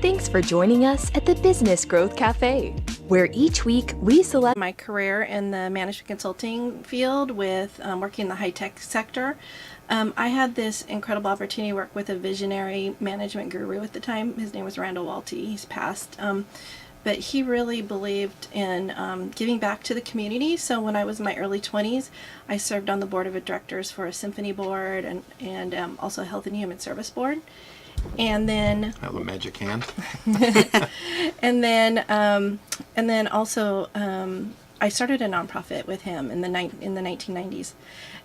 Thanks for joining us at the Business Growth Café, where each week we select my career in the management consulting field with working in the high-tech sector. I had this incredible opportunity to work with a visionary management guru at the time. His name was Randall Walty. He's passed. But he really believed in giving back to the community. So when I was in my early 20s, I served on the board of directors for a symphony board and also a health and human service board. And then I have a magic hand. and then also I started a nonprofit with him in the 1990s.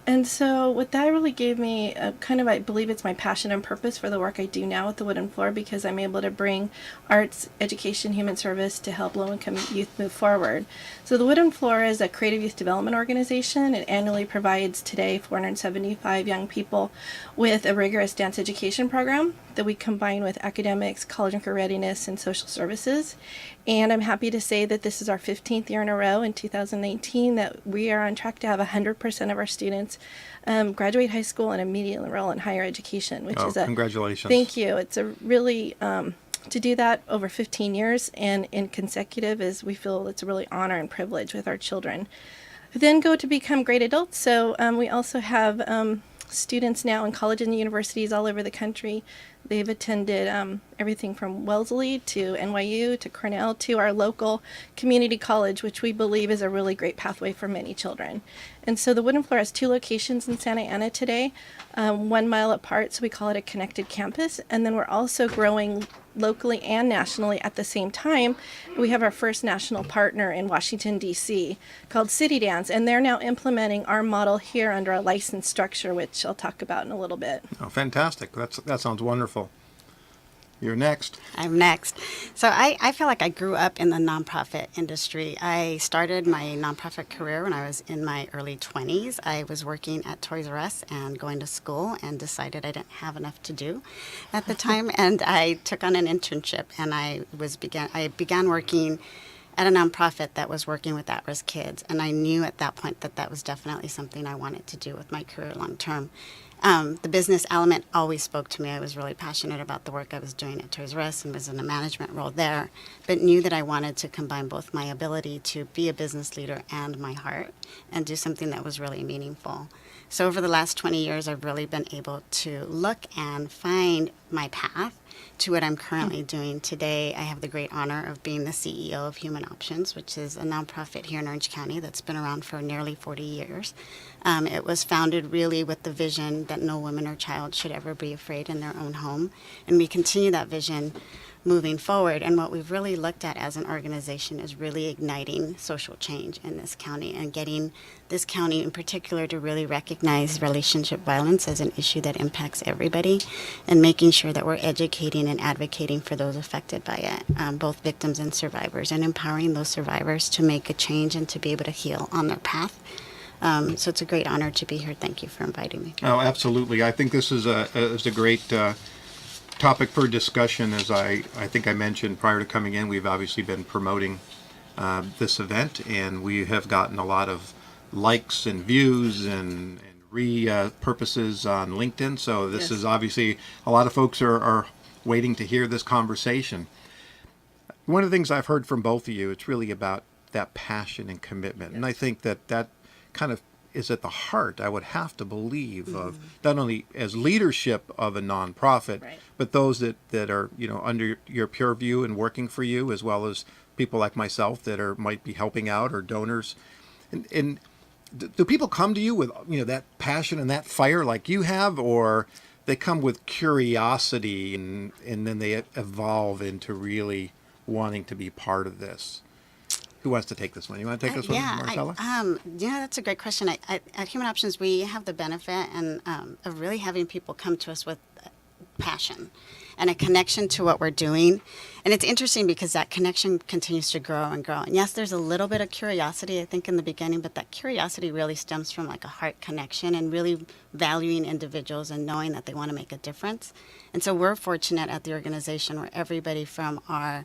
And so what that really gave me, I believe it's my passion and purpose for the work I do now at the Wooden Floor, because I'm able to bring arts, education, human service to help low-income youth move forward. So the Wooden Floor is a creative youth development organization. It annually provides today 475 young people with a rigorous dance education program that we combine with academics, college and career readiness, and social services. And I'm happy to say that this is our 15th year in a row in 2019 that we are on track to have 100% of our students graduate high school and immediately enroll in higher education, which is congratulations. Thank you. It's a really, to do that over 15 years and in consecutive is, we feel it's a really honor and privilege with our children who then go to become great adults. So we also have students now in college and universities all over the country. They've attended everything from Wellesley to NYU to Cornell to our local community college, which we believe is a really great pathway for many children. And so the Wooden Floor has 2 locations in Santa Ana today, 1 mile apart, so we call it a connected campus. And then we're also growing locally and nationally at the same time. We have our first national partner in Washington, D.C. called City Dance, and they're now implementing our model here under a license structure, which I'll talk about in a little bit. Oh, fantastic. That sounds wonderful. You're next. I'm next. So I feel like I grew up in the nonprofit industry. I started my nonprofit career when I was in my early 20s. I was working at Toys R Us and going to school and decided I didn't have enough to do at the time. And I took on an internship and I began working at a nonprofit that was working with at-risk kids. And I knew at that point that was definitely something I wanted to do with my career long term. The business element always spoke to me. I was really passionate about the work I was doing at Toys R Us and was in a management role there, but knew that I wanted to combine both my ability to be a business leader and my heart and do something that was really meaningful. So over the last 20 years, I've really been able to look and find my path to what I'm currently doing today. I have the great honor of being the CEO of Human Options, which is a nonprofit here in Orange County that's been around for nearly 40 years. It was founded really with the vision that no woman or child should ever be afraid in their own home. And we continue that vision moving forward. And what we've really looked at as an organization is really igniting social change in this county and getting this county in particular to really recognize relationship violence as an issue that impacts everybody and making sure that we're educating and advocating for those affected by it, both victims and survivors, and empowering those survivors to make a change and to be able to heal on their path. So it's a great honor to be here. Thank you for inviting me. Oh, absolutely. I think this is a great topic for discussion. As I think I mentioned prior to coming in, we've obviously been promoting this event, and we have gotten a lot of likes and views and repurposes on LinkedIn. So this is obviously, a lot of folks are waiting to hear this conversation. One of the things I've heard from both of you, it's really about that passion and commitment. Yes. And I think that kind of is at the heart, I would have to believe, of not only as leadership of a nonprofit, right, but those that are, under your purview and working for you, as well as people like myself that might be helping out or donors. And do people come to you with, that passion and that fire like you have, or they come with curiosity and then they evolve into really wanting to be part of this? Who wants to take this one? You want to take this one, Maricela? That's a great question. At Human Options, we have the benefit of really having people come to us with passion and a connection to what we're doing. And it's interesting because that connection continues to grow and grow. And yes, there's a little bit of curiosity, I think, in the beginning, but that curiosity really stems from like a heart connection and really valuing individuals and knowing that they want to make a difference. And so we're fortunate at the organization where everybody from our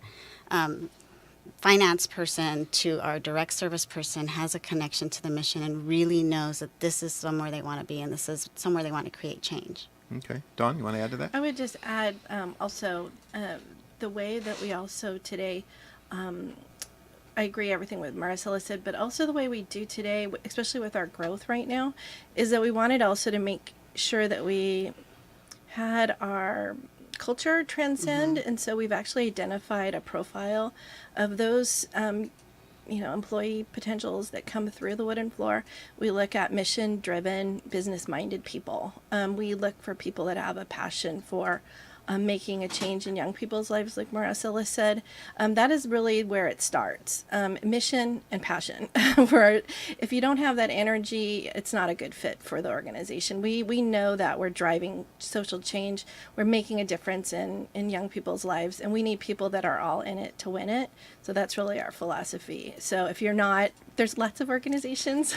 finance person to our direct service person has a connection to the mission and really knows that this is somewhere they want to be and this is somewhere they want to create change. Okay. Dawn, you want to add to that? I would just add also the way that we also today, I agree everything with Maricela said, but also the way we do today, especially with our growth right now, is that we wanted also to make sure that we had our culture transcend, and so we've actually identified a profile of those employee potentials that come through the wooden floor. We look at mission-driven, business-minded people. We look for people that have a passion for making a change in young people's lives, like Maricela said. That is really where it starts. Mission and passion. If you don't have that energy, it's not a good fit for the organization. We know that we're driving social change. We're making a difference in young people's lives, and we need people that are all in it to win it. So that's really our philosophy. So if you're not, there's lots of organizations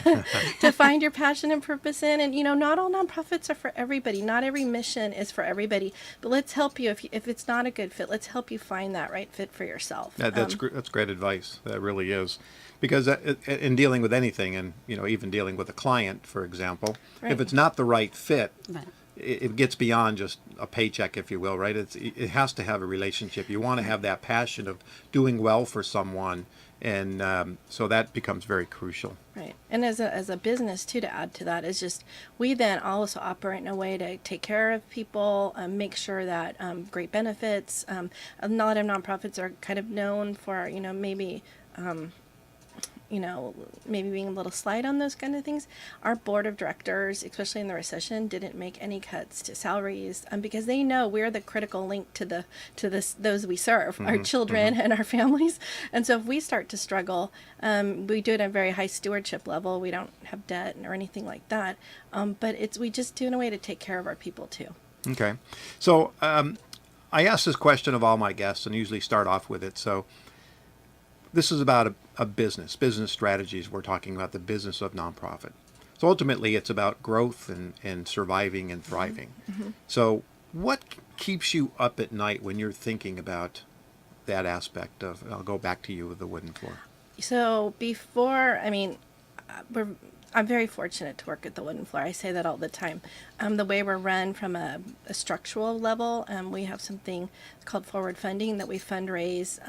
to find your passion and purpose in. And, not all nonprofits are for everybody. Not every mission is for everybody. But let's help you. If it's not a good fit, let's help you find that right fit for yourself. That's great advice. That really is. Because in dealing with anything, and, even dealing with a client, for example, Right. if it's not the right fit, Right. it gets beyond just a paycheck, if you will, right? It has to have a relationship. You want to have that passion of doing well for someone, and so that becomes very crucial. Right. And as a business, too, to add to that, is just we then also operate in a way to take care of people, make sure that great benefits. A lot of nonprofits are kind of known for, maybe being a little slight on those kind of things. Our board of directors, especially in the recession, didn't make any cuts to salaries because they know we're the critical link to those we serve, our children and our families. And so if we start to struggle, we do it at a very high stewardship level. We don't have debt or anything like that, but we just do it in a way to take care of our people too. Okay. So I ask this question of all my guests and usually start off with it. So this is about a business strategies. We're talking about the business of nonprofit. So ultimately, it's about growth and surviving and thriving. Mm-hmm. So what keeps you up at night when you're thinking about that aspect of, I'll go back to you with the wooden floor. So I'm very fortunate to work at the wooden floor. I say that all the time. The way we're run from a structural level, we have something called forward funding that we fundraise,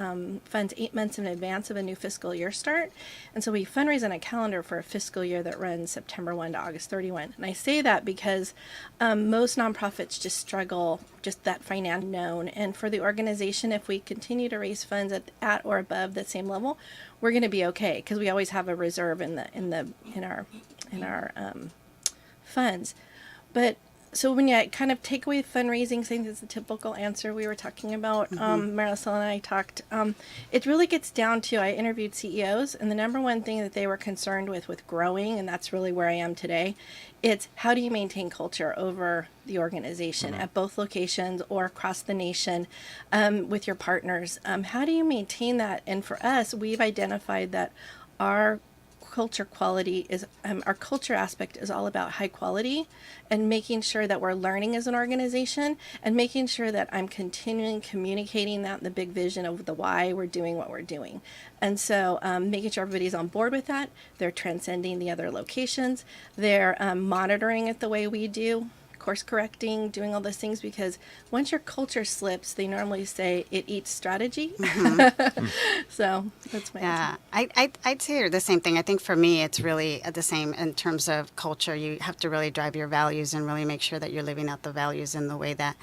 funds 8 months in advance of a new fiscal year start. And so we fundraise on a calendar for a fiscal year that runs September 1 to August 31. And I say that because most nonprofits just struggle, just that financial known. And for the organization, if we continue to raise funds at or above the same level, we're going to be okay because we always have a reserve in our funds. But so when you kind of take away fundraising, saying that's the typical answer we were talking about, Maricela and I talked, it really gets down to, I interviewed CEOs, and the number one thing that they were concerned with growing, and that's really where I am today, it's how do you maintain culture over the organization at both locations or across the nation with your partners. How do you maintain that? And for us, we've identified that our culture quality is our culture aspect is all about high quality and making sure that we're learning as an organization and making sure that I'm continuing communicating that, the big vision of the why we're doing what we're doing. And so making sure everybody's on board with that. They're transcending the other locations. They're monitoring it the way we do, course correcting, doing all those things, because once your culture slips, they normally say it eats strategy. So that's my answer. I'd say the same thing. I think for me, it's really the same in terms of culture. You have to really drive your values and really make sure that you're living out the values in the way that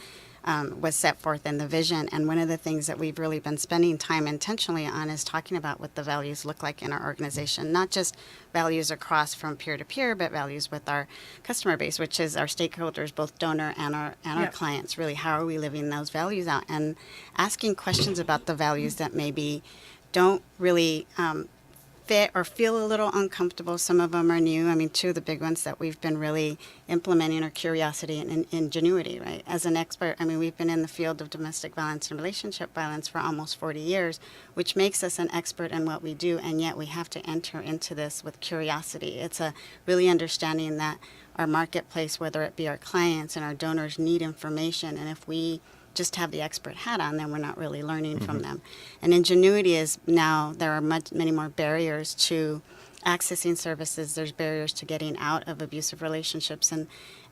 was set forth in the vision. And one of the things that we've really been spending time intentionally on is talking about what the values look like in our organization, not just values across from peer to peer, but values with our customer base, which is our stakeholders, both donor and our clients. Really, how are we living those values out? And asking questions about the values that maybe don't really fit or feel a little uncomfortable. Some of them are new. I mean, two of the big ones that we've been really implementing are curiosity and ingenuity, right? As an expert, I mean, we've been in the field of domestic violence and relationship violence for almost 40 years, which makes us an expert in what we do, and yet we have to enter into this with curiosity. It's a really understanding that our marketplace, whether it be our clients and our donors, need information, and if we just have the expert hat on, then we're not really learning from them. And ingenuity is now there are many more barriers to accessing services. There's barriers to getting out of abusive relationships, and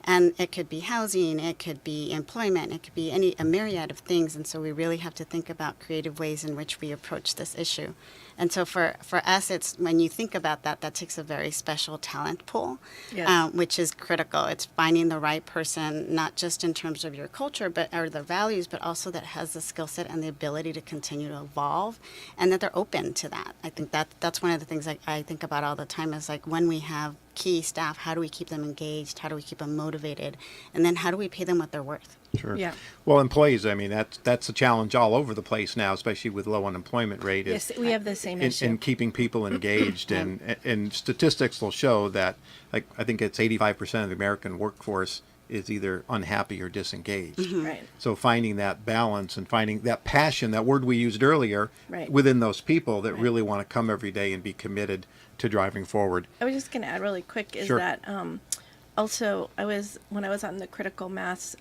And it could be housing, it could be employment, it could be a myriad of things. And so we really have to think about creative ways in which we approach this issue. And so for us, it's when you think about that takes a very special talent pool, Yes. which is critical. It's finding the right person, not just in terms of your culture, or the values, but also that has the skill set and the ability to continue to evolve, and that they're open to that. I think that's one of the things I think about all the time is like when we have key staff, how do we keep them engaged? How do we keep them motivated? And then how do we pay them what they're worth? Sure. Yeah. Well, employees, I mean, that's a challenge all over the place now, especially with low unemployment rate. Yes, we have the same issue. In keeping people engaged, and statistics will show that, like, I think it's 85% of the American workforce is either unhappy or disengaged. Right. So finding that balance and finding that passion, that word we used earlier, Right. within those people that Right. really want to come every day and be committed to driving forward. I was just going to add really quick is Sure. that also when I was on the critical mass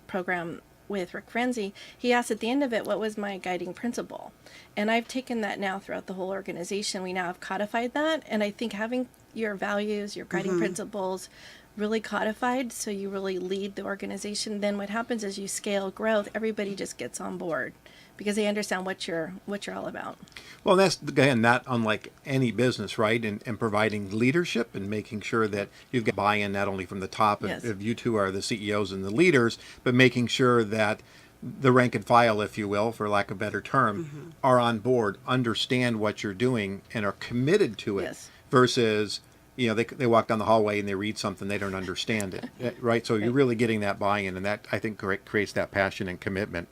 program with Rick Frenzy, he asked at the end of it, what was my guiding principle? And I've taken that now throughout the whole organization. We now have codified that. And I think having your values, your guiding principles really codified, so you really lead the organization, then what happens is you scale growth, everybody just gets on board because they understand what you're all about. Well, that's, again, not unlike any business, right? And providing leadership and making sure that you've got buy-in not only from the top, Yes. if you two are the CEOs and the leaders, but making sure that the rank and file, if you will, for lack of a better term, are on board, understand what you're doing, and are committed to it, Yes. versus, you know, they walk down the hallway and they read something, they don't understand it, right? So you're really getting that buy-in, and that, I think, creates that passion and commitment.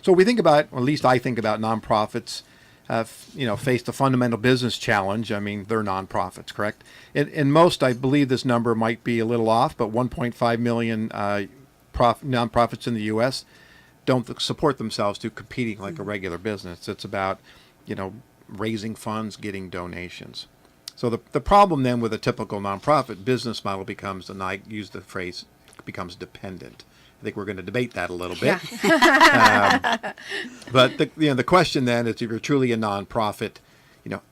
So we think about, or at least I think about, nonprofits, face the fundamental business challenge. I mean, they're nonprofits, correct? And most, I believe this number might be a little off, but 1.5 million nonprofits in the U.S. don't support themselves through competing like a regular business. It's about, raising funds, getting donations. So the problem then with a typical nonprofit business model becomes, and I use the phrase, becomes dependent. I think we're going to debate that a little bit. But the question then is, if you're truly a nonprofit,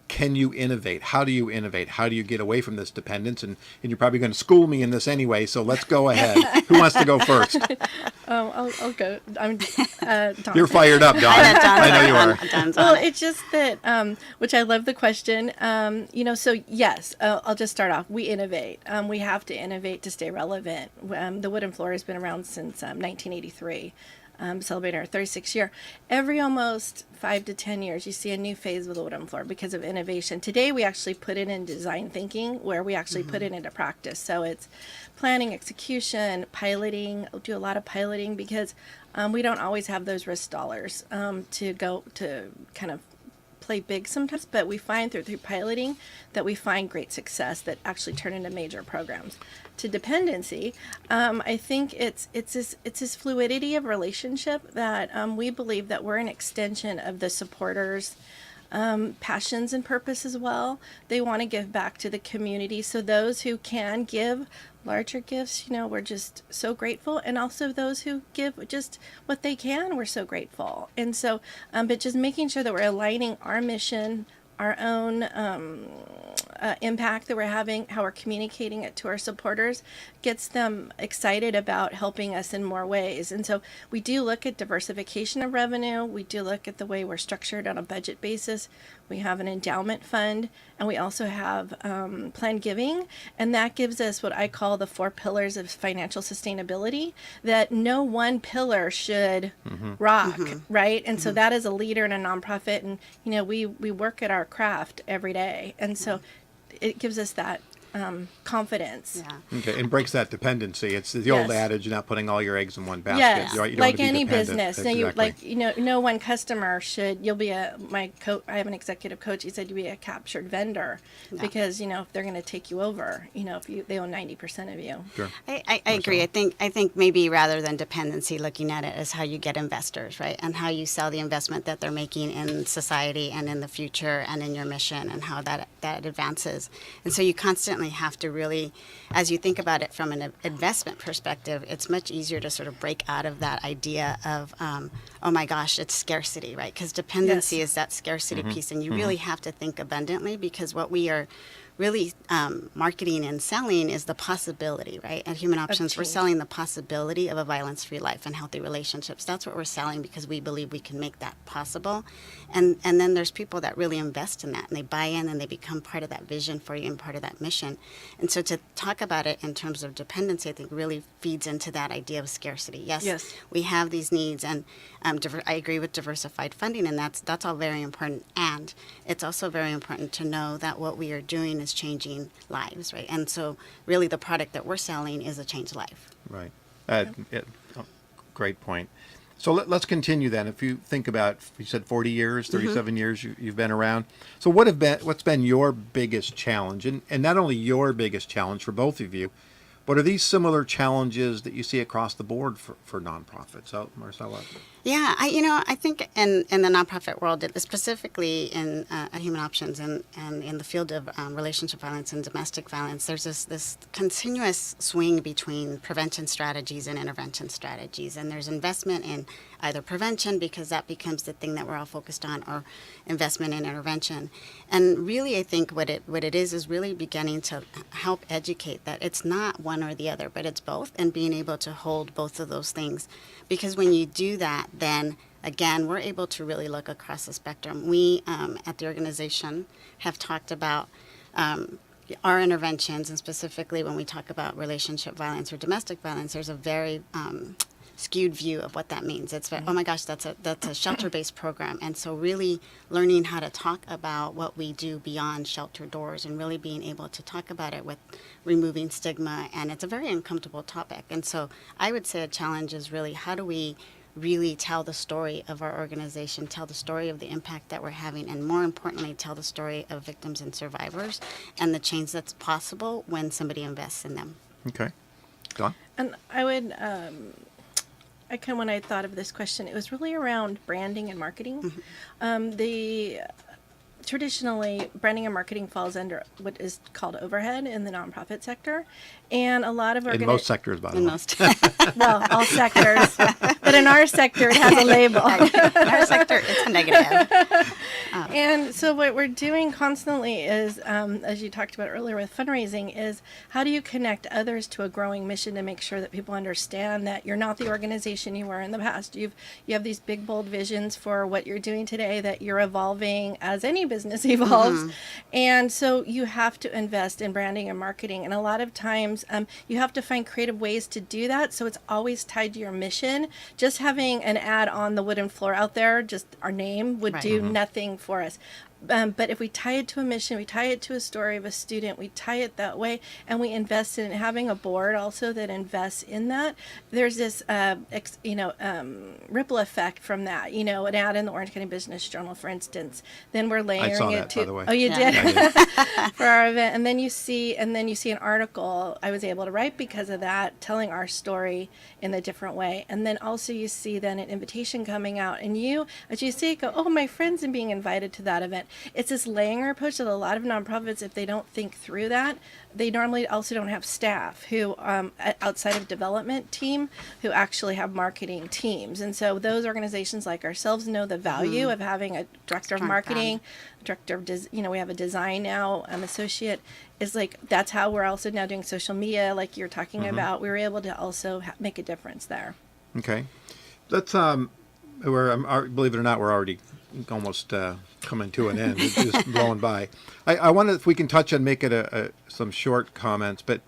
can you innovate? How do you innovate? How do you get away from this dependence? And you're probably going to school me in this anyway, so let's go ahead. Who wants to go first? I'll go. I'm Dawn. You're fired up, Dawn. I know you are. Well, it's just that, which I love the question. So yes, I'll just start off. We innovate. We have to innovate to stay relevant. The wooden floor has been around since 1983. Celebrating our 36th year. Every almost 5 to 10 years, you see a new phase with the wooden floor because of innovation. Today, we actually put it in design thinking, where we actually put it into practice. So it's planning, execution, piloting. We'll do a lot of piloting because we don't always have those risk dollars to go to kind of play big sometimes, but we find through piloting that we find great success that actually turn into major programs. To dependency, I think it's this fluidity of relationship that we believe that we're an extension of the supporters' passions and purpose as well. They want to give back to the community. So those who can give larger gifts, we're just so grateful. And also those who give just what they can, we're so grateful. And so, but just making sure that we're aligning our mission, our own impact that we're having, how we're communicating it to our supporters, gets them excited about helping us in more ways. And so we do look at diversification of revenue. We do look at the way we're structured on a budget basis. We have an endowment fund, and we also have planned giving, and that gives us what I call the 4 pillars of financial sustainability, that no one pillar should rock, right? And so that is a leader in a nonprofit, and we work at our craft every day, and so it gives us that confidence. Yeah. Okay, and breaks that dependency. It's the old Yes. adage, not putting all your eggs in one basket. Yes, You don't like want to be any dependent. business. Exactly. No one customer should. You'll be I have an executive coach. He said you'd be a captured vendor because if they're going to take you over, if they own 90% of you. Sure. I agree. I think maybe rather than dependency, looking at it as how you get investors, right? And how you sell the investment that they're making in society and in the future and in your mission, and how that advances. And so you constantly have to really, as you think about it from an investment perspective, it's much easier to sort of break out of that idea of, oh my gosh, it's scarcity, right? Because dependency is that scarcity piece, and you really have to think abundantly, because what we really marketing and selling is the possibility, right? At Human Options, we're selling the possibility of a violence-free life and healthy relationships. That's what we're selling because we believe we can make that possible. And then there's people that really invest in that, and they buy in and they become part of that vision for you and part of that mission. And so to talk about it in terms of dependency, I think really feeds into that idea of scarcity. Yes. We have these needs, and I agree with diversified funding, and that's all very important. And it's also very important to know that what we are doing is changing lives, right? And so really the product that we're selling is a changed life. Right. Great point. So let's continue then. If you think about, you said 40 years, 37 years you've been around. So what's been your biggest challenge? And not only your biggest challenge for both of you, but are these similar challenges that you see across the board for nonprofits? So, Maricela. Yeah, I think in the nonprofit world, specifically in at Human Options and in the field of relationship violence and domestic violence, there's this continuous swing between prevention strategies and intervention strategies. And there's investment in either prevention, because that becomes the thing that we're all focused on, or investment in intervention. And really, I think what it is really beginning to help educate that it's not one or the other, but it's both, and being able to hold both of those things. Because when you do that, then again, we're able to really look across the spectrum. We at the organization have talked about our interventions, and specifically when we talk about relationship violence or domestic violence, there's a very skewed view of what that means. It's oh my gosh, that's a shelter-based program. And so really learning how to talk about what we do beyond shelter doors, and really being able to talk about it with removing stigma. And it's a very uncomfortable topic. And so I would say a challenge is really, how do we really tell the story of our organization, tell the story of the impact that we're having, and more importantly, tell the story of victims and survivors and the change that's possible when somebody invests in them. Okay. Go on. And I would, when I thought of this question, it was really around branding and marketing. Traditionally, branding and marketing falls under what is called overhead in the nonprofit sector, and a lot of in most sectors, by the way. Well, all sectors, but in our sector, it has a label. In our sector, it's a negative. And so what we're doing constantly is, as you talked about earlier with fundraising, is how do you connect others to a growing mission to make sure that people understand that you're not the organization you were in the past. You have these big, bold visions for what you're doing today, that you're evolving as any business evolves. And so you have to invest in branding and marketing. And a lot of times you have to find creative ways to do that. So it's always tied to your mission. Just having an ad on the wooden floor out there, just our name, would do nothing for us. But if we tie it to a mission, we tie it to a story of a student, we tie it that way, and we invest in having a board also that invests in that, there's this, ripple effect from that. An ad in the Orange County Business Journal, for instance, then we're layering I saw it that, to. by the way. Oh, you did? Yeah, For our event, and then you see an article I was able to write because of that, telling our story in a different way, and then also you see then an invitation coming out, and you, as you see it, go, oh, my friends are being invited to that event. It's this layering approach that a lot of nonprofits, if they don't think through that, they normally also don't have staff who, outside of development team, who actually have marketing teams. And so those organizations like ourselves know the value of having a director of marketing, director of, we have a design now, associate, is like, that's how we're also now doing social media, like you're talking about. We were able to also make a difference there. Okay. Let's, believe it or not, we're already almost coming to an end. It's just blowing by. I wonder if we can touch and make it some short comments, but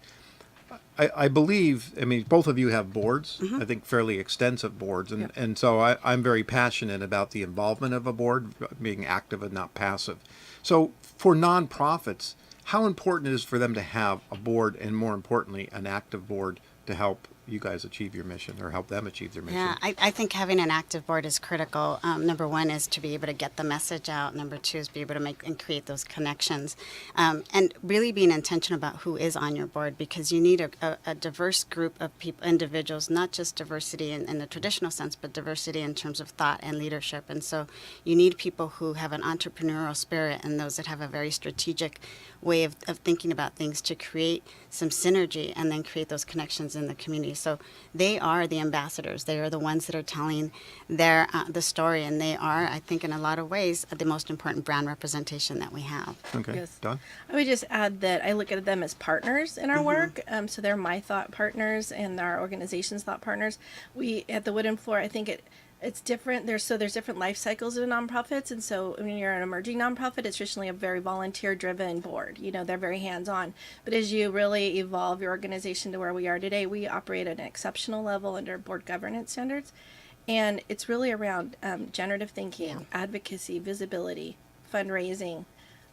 I believe, both of you have boards, I think fairly extensive boards, and so I'm very passionate about the involvement of a board, being active and not passive. So for nonprofits, how important it is for them to have a board, and more importantly, an active board to help you guys achieve your mission, or help them achieve their mission? Yeah, I think having an active board is critical. Number one is to be able to get the message out. Number two is be able to make and create those connections. And really being intentional about who is on your board, because you need a diverse group of people, individuals, not just diversity in the traditional sense, but diversity in terms of thought and leadership. And so you need people who have an entrepreneurial spirit, and those that have a very strategic way of thinking about things to create some synergy and then create those connections in the community community. So they are the ambassadors. They are the ones that are telling the story, and they are, I think, in a lot of ways, the most important brand representation that we have. Okay, Yes. Don? I would just add that I look at them as partners in our work. So they're my thought partners and our organization's thought partners. We at the Wooden Floor, I think it's different. There's different life cycles in nonprofits, and so when you're an emerging nonprofit, it's traditionally a very volunteer-driven board. They're very hands-on. But as you really evolve your organization to where we are today, we operate at an exceptional level under board governance standards, and it's really around generative thinking, advocacy, visibility, fundraising,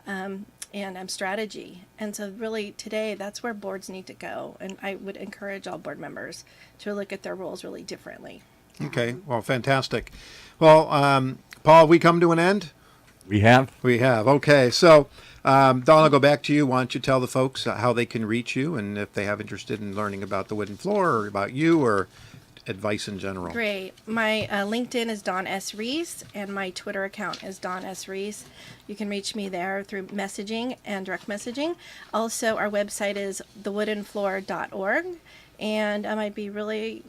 and strategy. And so really today, that's where boards need to go. And I would encourage all board members to look at their roles really differently. Okay, well, fantastic. Well, Paul, we come to an end? We have. We have. Okay, so Don, I'll go back to you. Why don't you tell the folks how they can reach you and if they have interested in learning about the Wooden Floor or about you or advice in general. Great. My LinkedIn is Dawn S. Reese, and my Twitter account is Dawn S. Reese. You can reach me there through messaging and direct messaging. Also, our website is thewoodenfloor.org, and I might be really,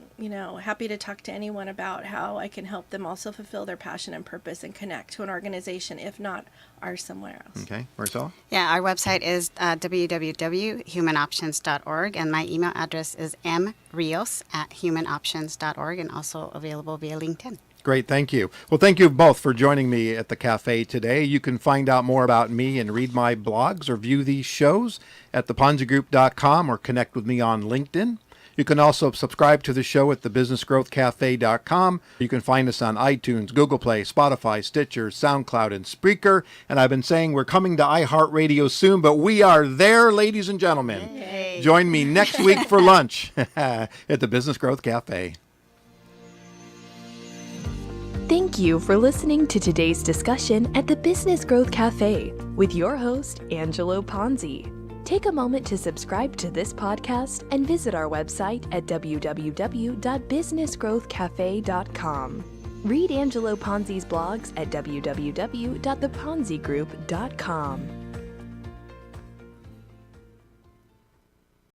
happy to talk to anyone about how I can help them also fulfill their passion and purpose and connect to an organization, if not ours somewhere else. Okay, Maricela? Yeah, our website is www.humanoptions.org, and my email address is mrios@humanoptions.org, and also available via LinkedIn. Great, thank you. Well, thank you both for joining me at the cafe today. You can find out more about me and read my blogs or view these shows at theponzigroup.com or connect with me on LinkedIn. You can also subscribe to the show at thebusinessgrowthcafe.com. You can find us on iTunes, Google Play, Spotify, Stitcher, SoundCloud, and Spreaker. And I've been saying we're coming to iHeartRadio soon, but we are there, ladies and gentlemen. Yay. Join me next week for lunch at the Business Growth Cafe. Thank you for listening to today's discussion at the Business Growth Cafe with your host, Angelo Ponzi. Take a moment to subscribe to this podcast and visit our website at www.businessgrowthcafe.com. Read Angelo Ponzi's blogs at www.theponzigroup.com.